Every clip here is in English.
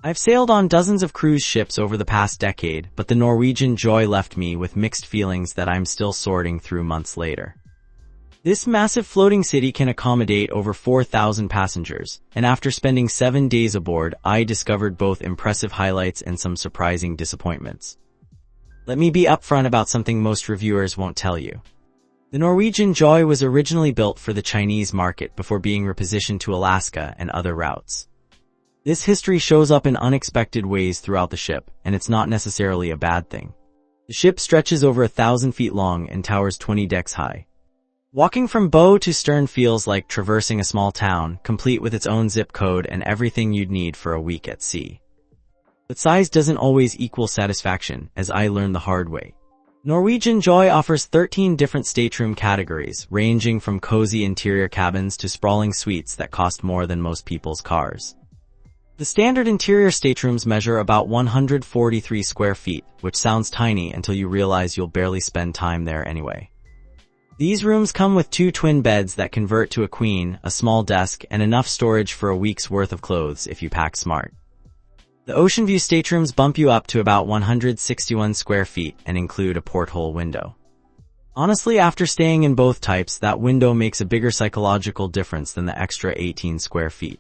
I've sailed on dozens of cruise ships over the past decade, but the Norwegian Joy left me with mixed feelings that I'm still sorting through months later. This massive floating city can accommodate over 4,000 passengers, and after spending 7 days aboard, I discovered both impressive highlights and some surprising disappointments. Let me be upfront about something most reviewers won't tell you. The Norwegian Joy was originally built for the Chinese market before being repositioned to Alaska and other routes. This history shows up in unexpected ways throughout the ship, and it's not necessarily a bad thing. The ship stretches over 1,000 feet long and towers 20 decks high. Walking from bow to stern feels like traversing a small town, complete with its own zip code and everything you'd need for a week at sea. But size doesn't always equal satisfaction, as I learned the hard way. Norwegian Joy offers 13 different stateroom categories, ranging from cozy interior cabins to sprawling suites that cost more than most people's cars. The standard interior staterooms measure about 143 square feet, which sounds tiny until you realize you'll barely spend time there anyway. These rooms come with 2 twin beds that convert to a queen, a small desk, and enough storage for a week's worth of clothes if you pack smart. The ocean view staterooms bump you up to about 161 square feet and include a porthole window. Honestly, after staying in both types, that window makes a bigger psychological difference than the extra 18 square feet.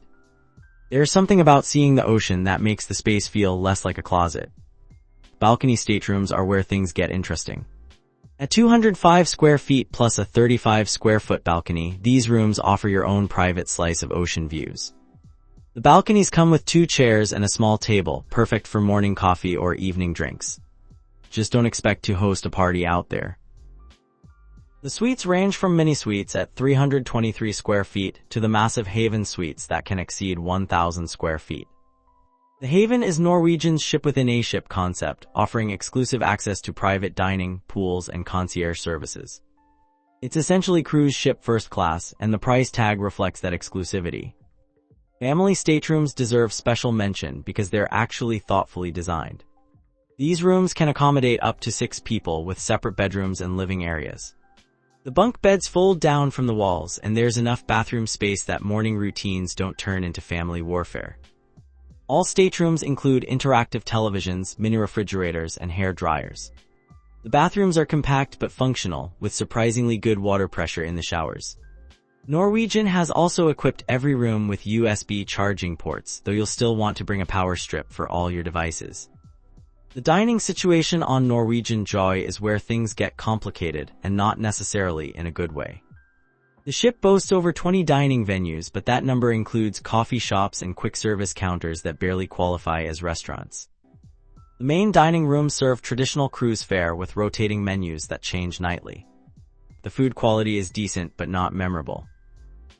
There's something about seeing the ocean that makes the space feel less like a closet. Balcony staterooms are where things get interesting. At 205 square feet plus a 35 square foot balcony, these rooms offer your own private slice of ocean views. The balconies come with 2 chairs and a small table, perfect for morning coffee or evening drinks. Just don't expect to host a party out there. The suites range from mini suites at 323 square feet to the massive Haven suites that can exceed 1,000 square feet. The Haven is Norwegian's ship-within-a-ship concept, offering exclusive access to private dining, pools, and concierge services. It's essentially cruise ship first class, and the price tag reflects that exclusivity. Family staterooms deserve special mention because they're actually thoughtfully designed. These rooms can accommodate up to 6 people with separate bedrooms and living areas. The bunk beds fold down from the walls, and there's enough bathroom space that morning routines don't turn into family warfare. All staterooms include interactive televisions, mini refrigerators, and hair dryers. The bathrooms are compact but functional, with surprisingly good water pressure in the showers. Norwegian has also equipped every room with USB charging ports, though you'll still want to bring a power strip for all your devices. The dining situation on Norwegian Joy is where things get complicated, and not necessarily in a good way. The ship boasts over 20 dining venues, but that number includes coffee shops and quick-service counters that barely qualify as restaurants. The main dining rooms serve traditional cruise fare with rotating menus that change nightly. The food quality is decent but not memorable.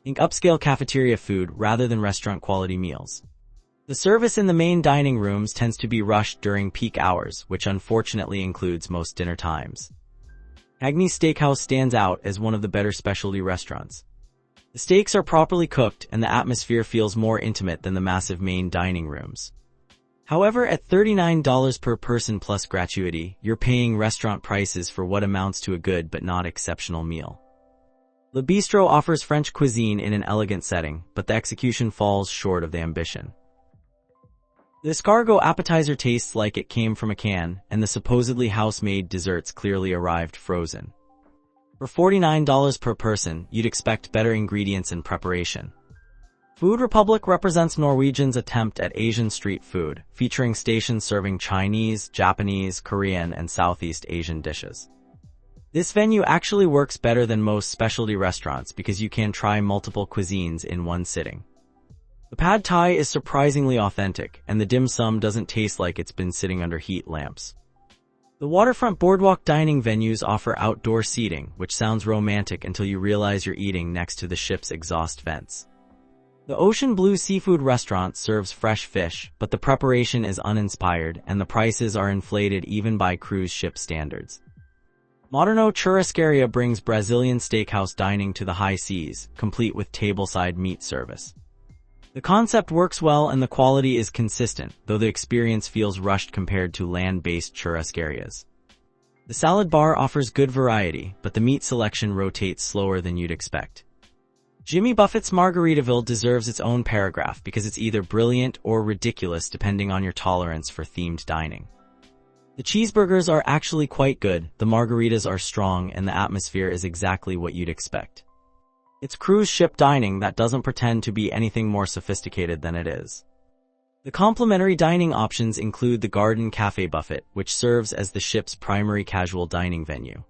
Think upscale cafeteria food rather than restaurant-quality meals. The service in the main dining rooms tends to be rushed during peak hours, which unfortunately includes most dinner times. Cagney Steakhouse stands out as one of the better specialty restaurants. The steaks are properly cooked and the atmosphere feels more intimate than the massive main dining rooms. However, at $39 per person plus gratuity, you're paying restaurant prices for what amounts to a good but not exceptional meal. Le Bistro offers French cuisine in an elegant setting, but the execution falls short of the ambition. The escargot appetizer tastes like it came from a can, and the supposedly house-made desserts clearly arrived frozen. For $49 per person, you'd expect better ingredients and preparation. Food Republic represents Norwegian's attempt at Asian street food, featuring stations serving Chinese, Japanese, Korean, and Southeast Asian dishes. This venue actually works better than most specialty restaurants because you can try multiple cuisines in one sitting. The pad thai is surprisingly authentic, and the dim sum doesn't taste like it's been sitting under heat lamps. The waterfront boardwalk dining venues offer outdoor seating, which sounds romantic until you realize you're eating next to the ship's exhaust vents. The Ocean Blue Seafood restaurant serves fresh fish, but the preparation is uninspired, and the prices are inflated even by cruise ship standards. Moderno Churrascaria brings Brazilian steakhouse dining to the high seas, complete with tableside meat service. The concept works well and the quality is consistent, though the experience feels rushed compared to land-based churrascarias. The salad bar offers good variety, but the meat selection rotates slower than you'd expect. Jimmy Buffett's Margaritaville deserves its own paragraph because it's either brilliant or ridiculous depending on your tolerance for themed dining. The cheeseburgers are actually quite good, the margaritas are strong, and the atmosphere is exactly what you'd expect. It's cruise ship dining that doesn't pretend to be anything more sophisticated than it is. The complimentary dining options include the Garden Cafe Buffet, which serves as the ship's primary casual dining venue.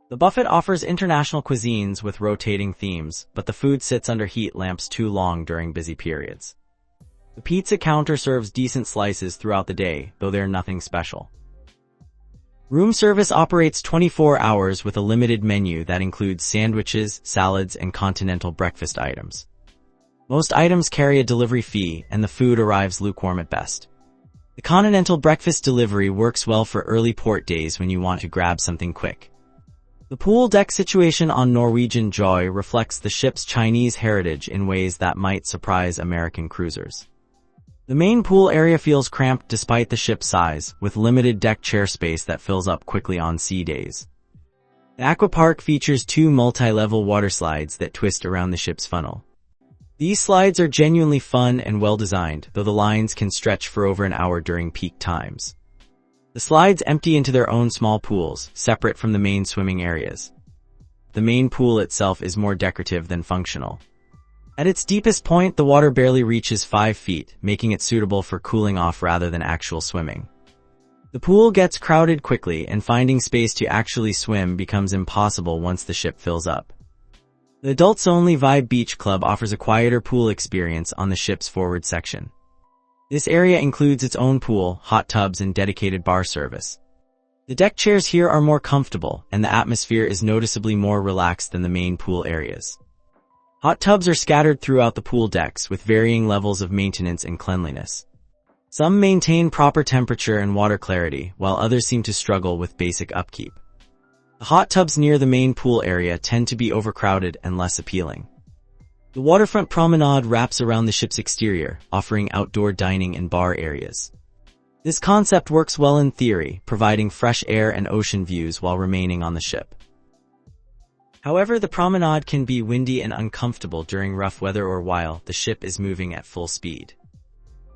The buffet offers international cuisines with rotating themes, but the food sits under heat lamps too long during busy periods. The pizza counter serves decent slices throughout the day, though they're nothing special. Room service operates 24 hours with a limited menu that includes sandwiches, salads, and continental breakfast items. Most items carry a delivery fee, and the food arrives lukewarm at best. The continental breakfast delivery works well for early port days when you want to grab something quick. The pool deck situation on Norwegian Joy reflects the ship's Chinese heritage in ways that might surprise American cruisers. The main pool area feels cramped despite the ship's size, with limited deck chair space that fills up quickly on sea days. The aquapark features 2 multi-level water slides that twist around the ship's funnel. These slides are genuinely fun and well-designed, though the lines can stretch for over an hour during peak times. The slides empty into their own small pools, separate from the main swimming areas. The main pool itself is more decorative than functional. At its deepest point, the water barely reaches 5 feet, making it suitable for cooling off rather than actual swimming. The pool gets crowded quickly, and finding space to actually swim becomes impossible once the ship fills up. The adults-only Vibe Beach Club offers a quieter pool experience on the ship's forward section. This area includes its own pool, hot tubs, and dedicated bar service. The deck chairs here are more comfortable, and the atmosphere is noticeably more relaxed than the main pool areas. Hot tubs are scattered throughout the pool decks with varying levels of maintenance and cleanliness. Some maintain proper temperature and water clarity, while others seem to struggle with basic upkeep. The hot tubs near the main pool area tend to be overcrowded and less appealing. The waterfront promenade wraps around the ship's exterior, offering outdoor dining and bar areas. This concept works well in theory, providing fresh air and ocean views while remaining on the ship. However, the promenade can be windy and uncomfortable during rough weather or while the ship is moving at full speed.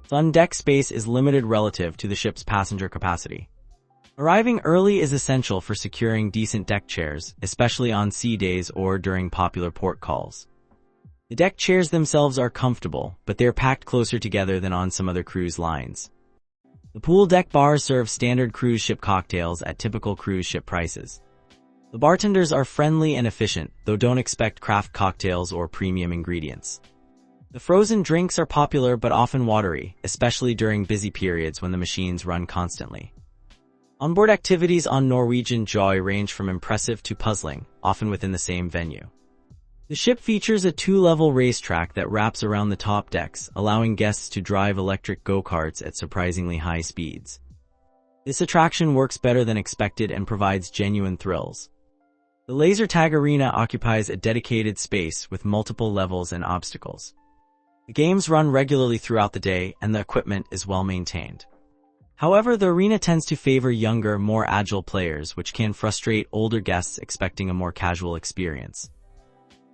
Sun deck space is limited relative to the ship's passenger capacity. Arriving early is essential for securing decent deck chairs, especially on sea days or during popular port calls. The deck chairs themselves are comfortable, but they're packed closer together than on some other cruise lines. The pool deck bars serve standard cruise ship cocktails at typical cruise ship prices. The bartenders are friendly and efficient, though don't expect craft cocktails or premium ingredients. The frozen drinks are popular but often watery, especially during busy periods when the machines run constantly. Onboard activities on Norwegian Joy range from impressive to puzzling, often within the same venue. The ship features a 2-level racetrack that wraps around the top decks, allowing guests to drive electric go-karts at surprisingly high speeds. This attraction works better than expected and provides genuine thrills. The laser tag arena occupies a dedicated space with multiple levels and obstacles. The games run regularly throughout the day, and the equipment is well maintained. However, the arena tends to favor younger, more agile players, which can frustrate older guests expecting a more casual experience.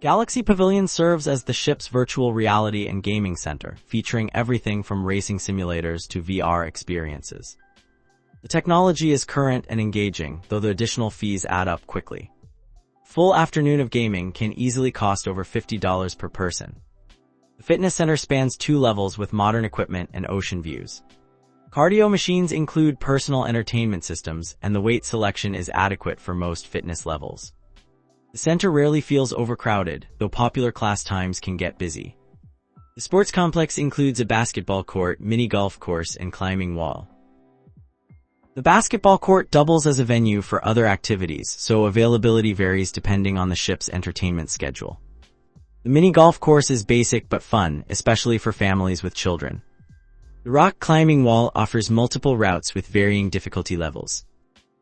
Galaxy Pavilion serves as the ship's virtual reality and gaming center, featuring everything from racing simulators to VR experiences. The technology is current and engaging, though the additional fees add up quickly. Full afternoon of gaming can easily cost over $50 per person. The fitness center spans 2 levels with modern equipment and ocean views. Cardio machines include personal entertainment systems, and the weight selection is adequate for most fitness levels. The center rarely feels overcrowded, though popular class times can get busy. The sports complex includes a basketball court, mini golf course, and climbing wall. The basketball court doubles as a venue for other activities, so availability varies depending on the ship's entertainment schedule. The mini golf course is basic but fun, especially for families with children. The rock climbing wall offers multiple routes with varying difficulty levels.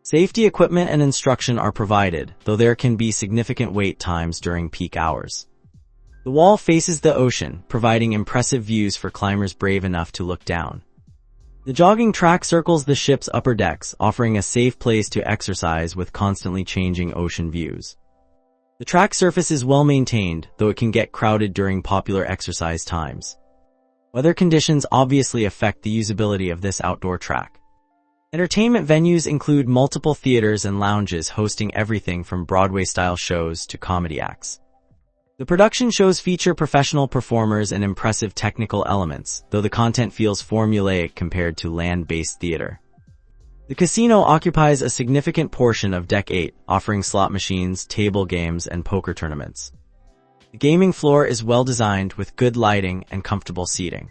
Safety equipment and instruction are provided, though there can be significant wait times during peak hours. The wall faces the ocean, providing impressive views for climbers brave enough to look down. The jogging track circles the ship's upper decks, offering a safe place to exercise with constantly changing ocean views. The track surface is well maintained, though it can get crowded during popular exercise times. Weather conditions obviously affect the usability of this outdoor track. Entertainment venues include multiple theaters and lounges hosting everything from Broadway-style shows to comedy acts. The production shows feature professional performers and impressive technical elements, though the content feels formulaic compared to land-based theater. The casino occupies a significant portion of Deck 8, offering slot machines, table games, and poker tournaments. The gaming floor is well designed with good lighting and comfortable seating.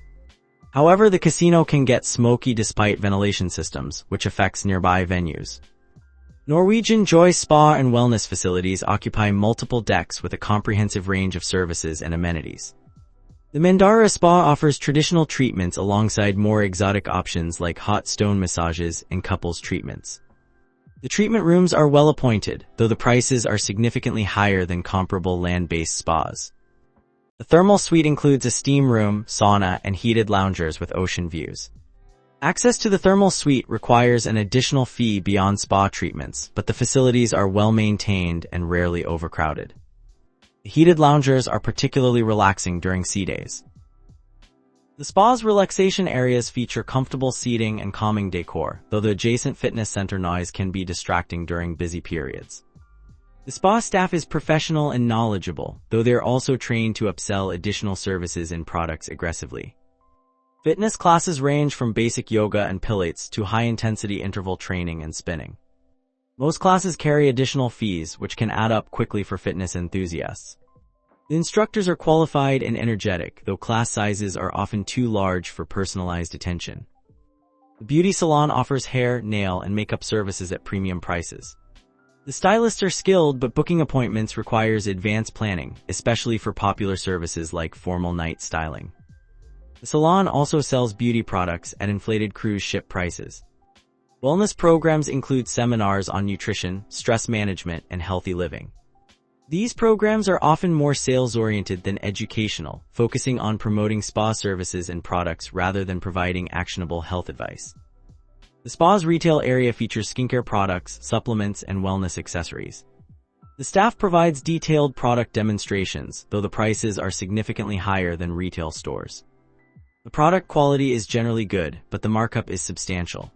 However, the casino can get smoky despite ventilation systems, which affects nearby venues. Norwegian Joy Spa and Wellness facilities occupy multiple decks with a comprehensive range of services and amenities. The Mandara Spa offers traditional treatments alongside more exotic options like hot stone massages and couples treatments. The treatment rooms are well appointed, though the prices are significantly higher than comparable land-based spas. The thermal suite includes a steam room, sauna, and heated loungers with ocean views. Access to the thermal suite requires an additional fee beyond spa treatments, but the facilities are well maintained and rarely overcrowded. The heated loungers are particularly relaxing during sea days. The spa's relaxation areas feature comfortable seating and calming decor, though the adjacent fitness center noise can be distracting during busy periods. The spa staff is professional and knowledgeable, though they are also trained to upsell additional services and products aggressively. Fitness classes range from basic yoga and pilates to high-intensity interval training and spinning. Most classes carry additional fees, which can add up quickly for fitness enthusiasts. The instructors are qualified and energetic, though class sizes are often too large for personalized attention. The beauty salon offers hair, nail, and makeup services at premium prices. The stylists are skilled, but booking appointments requires advanced planning, especially for popular services like formal night styling. The salon also sells beauty products at inflated cruise ship prices. Wellness programs include seminars on nutrition, stress management, and healthy living. These programs are often more sales-oriented than educational, focusing on promoting spa services and products rather than providing actionable health advice. The spa's retail area features skincare products, supplements, and wellness accessories. The staff provides detailed product demonstrations, though the prices are significantly higher than retail stores. The product quality is generally good, but the markup is substantial.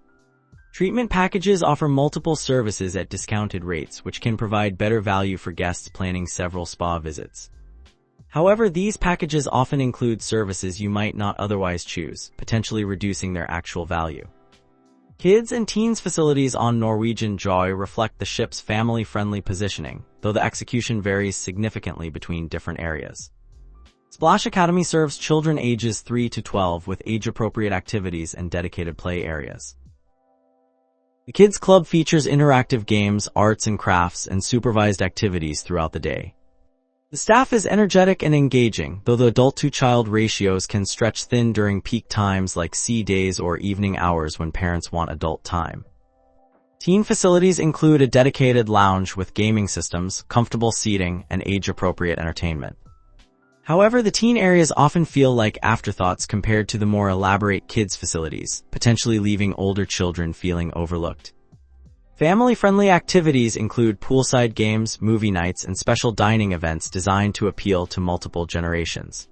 Treatment packages offer multiple services at discounted rates, which can provide better value for guests planning several spa visits. However, these packages often include services you might not otherwise choose, potentially reducing their actual value. Kids and teens facilities on Norwegian Joy reflect the ship's family-friendly positioning, though the execution varies significantly between different areas. Splash Academy serves children ages 3 to 12 with age-appropriate activities and dedicated play areas. The Kids Club features interactive games, arts and crafts, and supervised activities throughout the day. The staff is energetic and engaging, though the adult-to-child ratios can stretch thin during peak times like sea days or evening hours when parents want adult time. Teen facilities include a dedicated lounge with gaming systems, comfortable seating, and age-appropriate entertainment. However, the teen areas often feel like afterthoughts compared to the more elaborate kids' facilities, potentially leaving older children feeling overlooked. Family-friendly activities include poolside games, movie nights, and special dining events designed to appeal to multiple generations.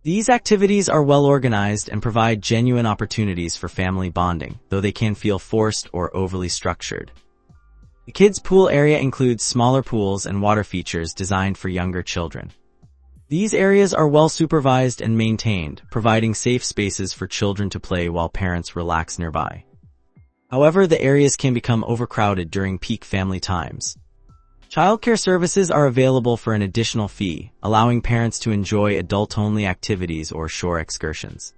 These activities are well organized and provide genuine opportunities for family bonding, though they can feel forced or overly structured. The kids' pool area includes smaller pools and water features designed for younger children. These areas are well supervised and maintained, providing safe spaces for children to play while parents relax nearby. However, the areas can become overcrowded during peak family times. Childcare services are available for an additional fee, allowing parents to enjoy adult-only activities or shore excursions.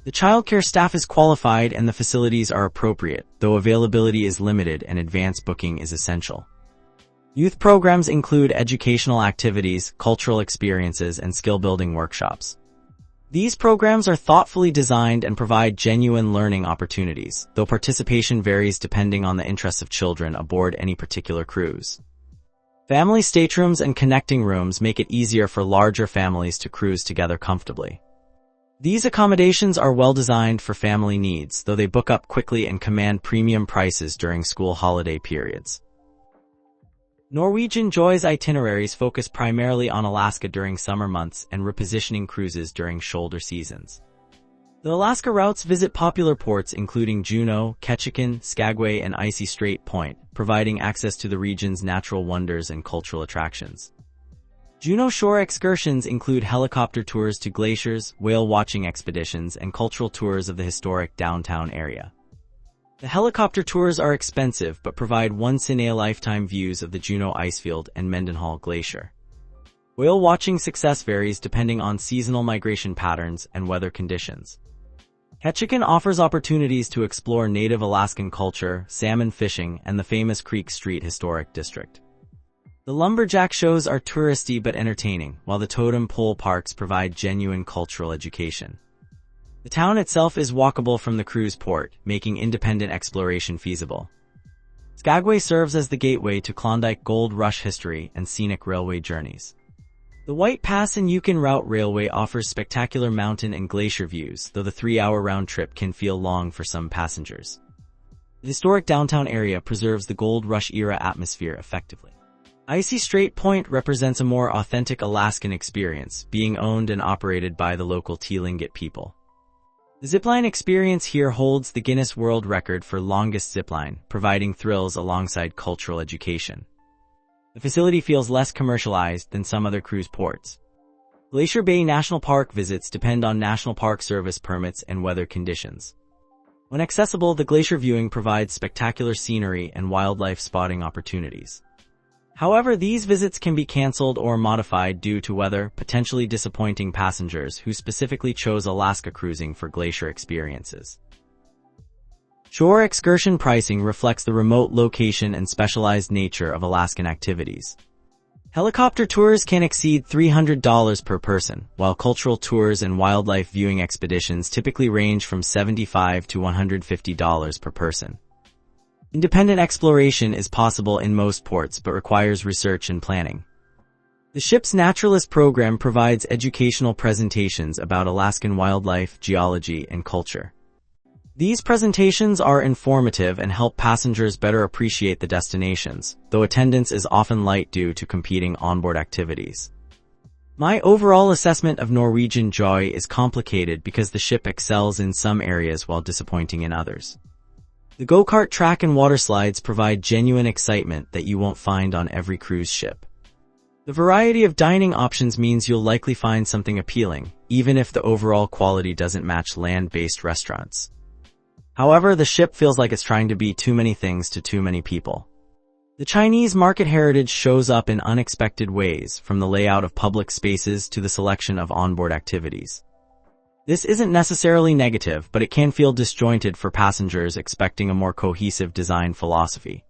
The childcare staff is qualified and the facilities are appropriate, though availability is limited and advance booking is essential. Youth programs include educational activities, cultural experiences, and skill-building workshops. These programs are thoughtfully designed and provide genuine learning opportunities, though participation varies depending on the interests of children aboard any particular cruise. Family staterooms and connecting rooms make it easier for larger families to cruise together comfortably. These accommodations are well designed for family needs, though they book up quickly and command premium prices during school holiday periods. Norwegian Joy's itineraries focus primarily on Alaska during summer months and repositioning cruises during shoulder seasons. The Alaska routes visit popular ports including Juneau, Ketchikan, Skagway, and Icy Strait Point, providing access to the region's natural wonders and cultural attractions. Juneau shore excursions include helicopter tours to glaciers, whale-watching expeditions, and cultural tours of the historic downtown area. The helicopter tours are expensive but provide once-in-a-lifetime views of the Juneau Icefield and Mendenhall Glacier. Whale-watching success varies depending on seasonal migration patterns and weather conditions. Ketchikan offers opportunities to explore native Alaskan culture, salmon fishing, and the famous Creek Street Historic District. The lumberjack shows are touristy but entertaining, while the totem pole parks provide genuine cultural education. The town itself is walkable from the cruise port, making independent exploration feasible. Skagway serves as the gateway to Klondike Gold Rush history and scenic railway journeys. The White Pass and Yukon Route Railway offers spectacular mountain and glacier views, though the 3-hour round trip can feel long for some passengers. The historic downtown area preserves the Gold Rush-era atmosphere effectively. Icy Strait Point represents a more authentic Alaskan experience, being owned and operated by the local Tlingit people. The zipline experience here holds the Guinness World Record for longest zipline, providing thrills alongside cultural education. The facility feels less commercialized than some other cruise ports. Glacier Bay National Park visits depend on National Park Service permits and weather conditions. When accessible, the glacier viewing provides spectacular scenery and wildlife spotting opportunities. However, these visits can be canceled or modified due to weather, potentially disappointing passengers who specifically chose Alaska cruising for glacier experiences. Shore excursion pricing reflects the remote location and specialized nature of Alaskan activities. Helicopter tours can exceed $300 per person, while cultural tours and wildlife viewing expeditions typically range from $75 to $150 per person. Independent exploration is possible in most ports but requires research and planning. The ship's Naturalist program provides educational presentations about Alaskan wildlife, geology, and culture. These presentations are informative and help passengers better appreciate the destinations, though attendance is often light due to competing onboard activities. My overall assessment of Norwegian Joy is complicated because the ship excels in some areas while disappointing in others. The go-kart track and water slides provide genuine excitement that you won't find on every cruise ship. The variety of dining options means you'll likely find something appealing, even if the overall quality doesn't match land-based restaurants. However, the ship feels like it's trying to be too many things to too many people. The Chinese market heritage shows up in unexpected ways, from the layout of public spaces to the selection of onboard activities. This isn't necessarily negative, but it can feel disjointed for passengers expecting a more cohesive design philosophy.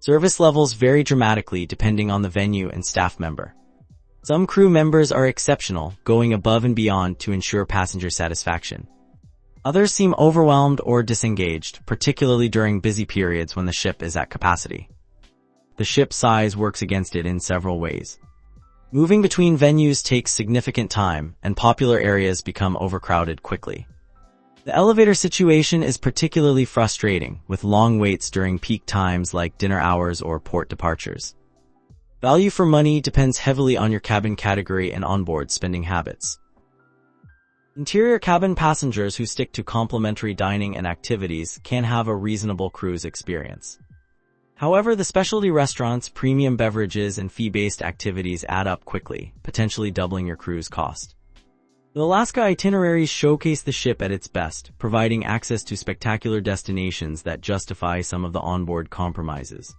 Service levels vary dramatically depending on the venue and staff member. Some crew members are exceptional, going above and beyond to ensure passenger satisfaction. Others seem overwhelmed or disengaged, particularly during busy periods when the ship is at capacity. The ship's size works against it in several ways. Moving between venues takes significant time, and popular areas become overcrowded quickly. The elevator situation is particularly frustrating, with long waits during peak times like dinner hours or port departures. Value for money depends heavily on your cabin category and onboard spending habits. Interior cabin passengers who stick to complimentary dining and activities can have a reasonable cruise experience. However, the specialty restaurants, premium beverages, and fee-based activities add up quickly, potentially doubling your cruise cost. The Alaska itineraries showcase the ship at its best, providing access to spectacular destinations that justify some of the onboard compromises.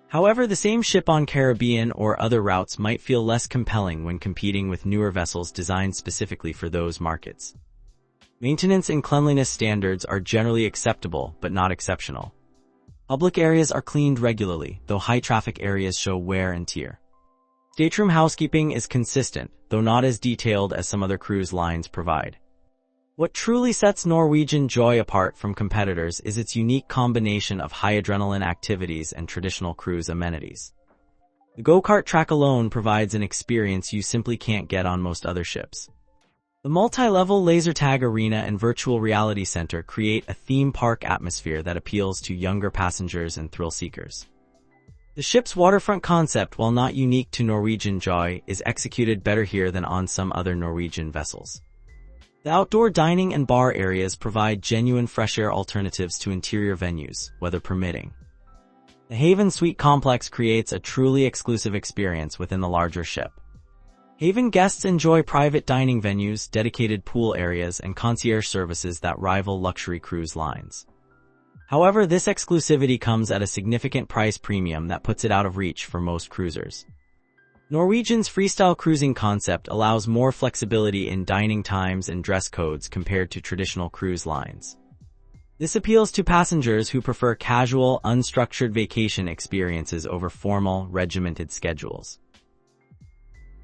However, the same ship on Caribbean or other routes might feel less compelling when competing with newer vessels designed specifically for those markets. Maintenance and cleanliness standards are generally acceptable but not exceptional. Public areas are cleaned regularly, though high-traffic areas show wear and tear. Stateroom housekeeping is consistent, though not as detailed as some other cruise lines provide. What truly sets Norwegian Joy apart from competitors is its unique combination of high adrenaline activities and traditional cruise amenities. The go-kart track alone provides an experience you simply can't get on most other ships. The multi-level laser tag arena and virtual reality center create a theme park atmosphere that appeals to younger passengers and thrill seekers. The ship's waterfront concept, while not unique to Norwegian Joy, is executed better here than on some other Norwegian vessels. The outdoor dining and bar areas provide genuine fresh air alternatives to interior venues, weather permitting. The Haven Suite complex creates a truly exclusive experience within the larger ship. Haven guests enjoy private dining venues, dedicated pool areas, and concierge services that rival luxury cruise lines. However, this exclusivity comes at a significant price premium that puts it out of reach for most cruisers. Norwegian's freestyle cruising concept allows more flexibility in dining times and dress codes compared to traditional cruise lines. This appeals to passengers who prefer casual, unstructured vacation experiences over formal, regimented schedules.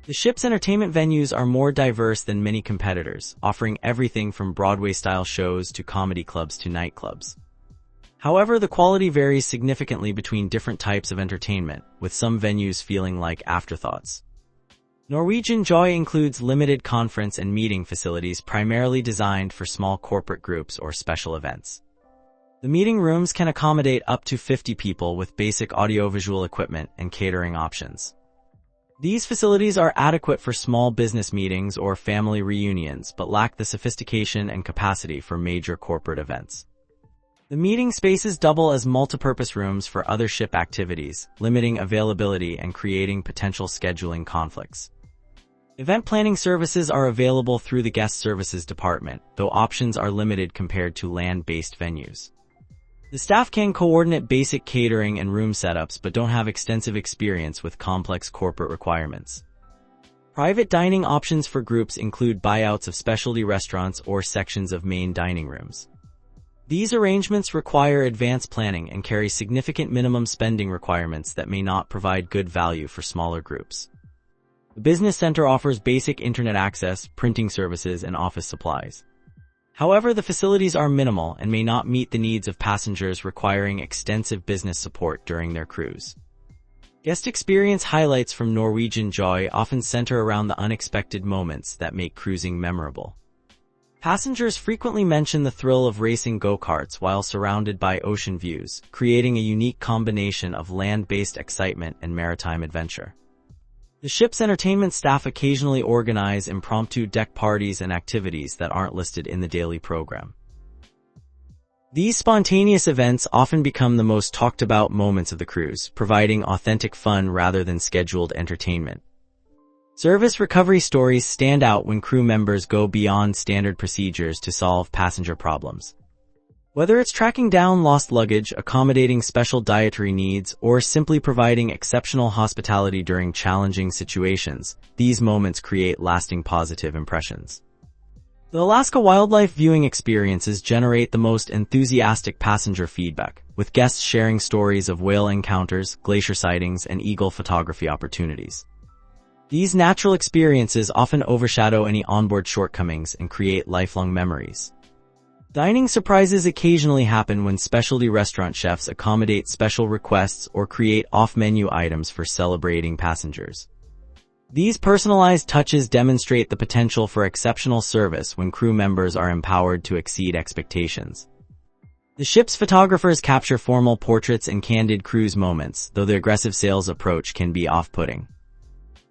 The ship's entertainment venues are more diverse than many competitors, offering everything from Broadway-style shows to comedy clubs to nightclubs. However, the quality varies significantly between different types of entertainment, with some venues feeling like afterthoughts. Norwegian Joy includes limited conference and meeting facilities primarily designed for small corporate groups or special events. The meeting rooms can accommodate up to 50 people with basic audiovisual equipment and catering options. These facilities are adequate for small business meetings or family reunions but lack the sophistication and capacity for major corporate events. The meeting spaces double as multipurpose rooms for other ship activities, limiting availability and creating potential scheduling conflicts. Event planning services are available through the guest services department, though options are limited compared to land-based venues. The staff can coordinate basic catering and room setups but don't have extensive experience with complex corporate requirements. Private dining options for groups include buyouts of specialty restaurants or sections of main dining rooms. These arrangements require advanced planning and carry significant minimum spending requirements that may not provide good value for smaller groups. The business center offers basic internet access, printing services, and office supplies. However, the facilities are minimal and may not meet the needs of passengers requiring extensive business support during their cruise. Guest experience highlights from Norwegian Joy often center around the unexpected moments that make cruising memorable. Passengers frequently mention the thrill of racing go-karts while surrounded by ocean views, creating a unique combination of land-based excitement and maritime adventure. The ship's entertainment staff occasionally organize impromptu deck parties and activities that aren't listed in the daily program. These spontaneous events often become the most talked about moments of the cruise, providing authentic fun rather than scheduled entertainment. Service recovery stories stand out when crew members go beyond standard procedures to solve passenger problems. Whether it's tracking down lost luggage, accommodating special dietary needs, or simply providing exceptional hospitality during challenging situations, these moments create lasting positive impressions. The Alaska wildlife viewing experiences generate the most enthusiastic passenger feedback, with guests sharing stories of whale encounters, glacier sightings, and eagle photography opportunities. These natural experiences often overshadow any onboard shortcomings and create lifelong memories. Dining surprises occasionally happen when specialty restaurant chefs accommodate special requests or create off-menu items for celebrating passengers. These personalized touches demonstrate the potential for exceptional service when crew members are empowered to exceed expectations. The ship's photographers capture formal portraits and candid cruise moments, though the aggressive sales approach can be off-putting.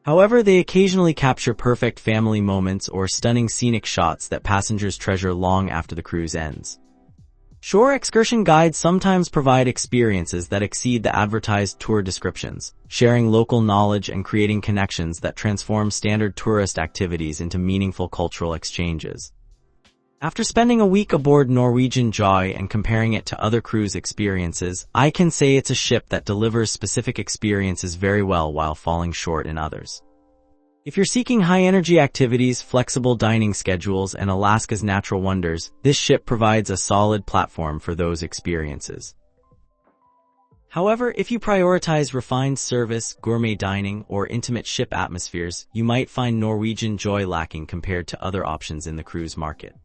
However, they occasionally capture perfect family moments or stunning scenic shots that passengers treasure long after the cruise ends. Shore excursion guides sometimes provide experiences that exceed the advertised tour descriptions, sharing local knowledge and creating connections that transform standard tourist activities into meaningful cultural exchanges. After spending a week aboard Norwegian Joy and comparing it to other cruise experiences, I can say it's a ship that delivers specific experiences very well while falling short in others. If you're seeking high-energy activities, flexible dining schedules, and Alaska's natural wonders, this ship provides a solid platform for those experiences. However, if you prioritize refined service, gourmet dining, or intimate ship atmospheres, you might find Norwegian Joy lacking compared to other options in the cruise market.